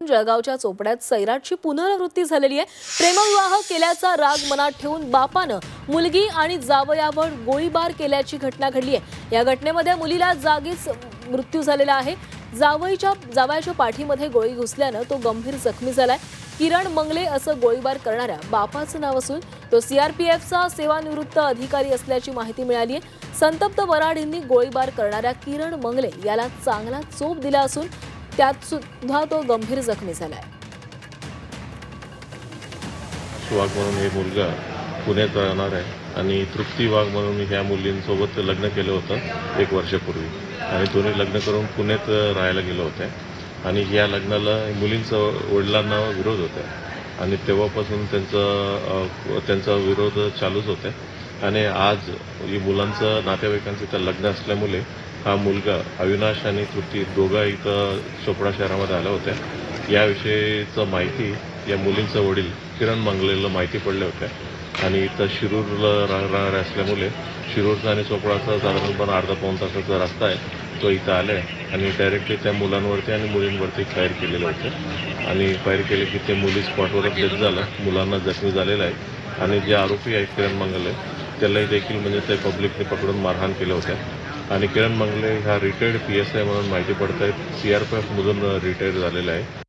जळगावच्या चोपड्यात सैराटची पुनरावृत्ती झालेली आहे। प्रेमविवाह केल्याचा राग मनात ठेवून बापानं मुलगी आणि जावयावर गोळीबार केल्याची घटना घडली आहे। या घटनेमध्ये मुलीला जागीच मृत्यू झालेला आहे। जावयाच्या पाठीमध्ये गोळी घुसल्यानं तो गंभीर जखमी झालाय। किरण मंगले असं गोळीबार करणाऱ्या बापाचं नाव असून तो सीआरपीएफचा सेवानिवृत्त अधिकारी असल्याची माहिती मिळाली आहे। संतप्त वराडींनी गोळीबार करणाऱ्या किरण मंगले याला चांगला चोप दिला असून त्यात सुद्धा तो गंभीर जखमी झालाय। वाघ म्हणून हे मुलगा पुण्यात राहणार आहे आणि तृप्ती वाघ म्हणून ह्या मुलींसोबत लग्न केलं होतं 1 वर्षापूर्वी आणि दोन्ही लग्न करून पुण्यात राहायला गेले होते आणि या लग्नाला मुलींचं वडिलांना विरोध होता आणि तेव्हापासून त्यांचा विरोध चालूच होता आणि आज ही मुलांचं नातेवाईकांचं त्या लग्न असल्यामुळे हा मुलगा अविनाश आणि तृप्ती दोघा इथं चोपडा शहरामध्ये आल्या होत्या। याविषयीचं माहिती या मुलींचं वडील किरण मंगलेला माहिती पडले होते आणि इथं शिरूरला राहणार असल्यामुळे शिरूरचा आणि चोपडाचा साधारणपणे अर्धा-पाऊण तासाचा रस्ता आहे। तो इथं आले आणि डायरेक्टली त्या मुलांवरती आणि मुलींवरती फायर केलेलं होतं आणि फायर केले की ते मुली स्पॉटवरच डेथ झालं, मुलांना जखमी झालेला आहे आणि जे आरोपी आहेत किरण मंगले त्यालाही देखील म्हणजे ते पब्लिकने पकडून मारहाण केलं होतं आणि किरण मंगले हा रिटायर्ड PSI म्हणून माहिती पडत आहेत, CRPF मधून रिटायर झालेला आहे।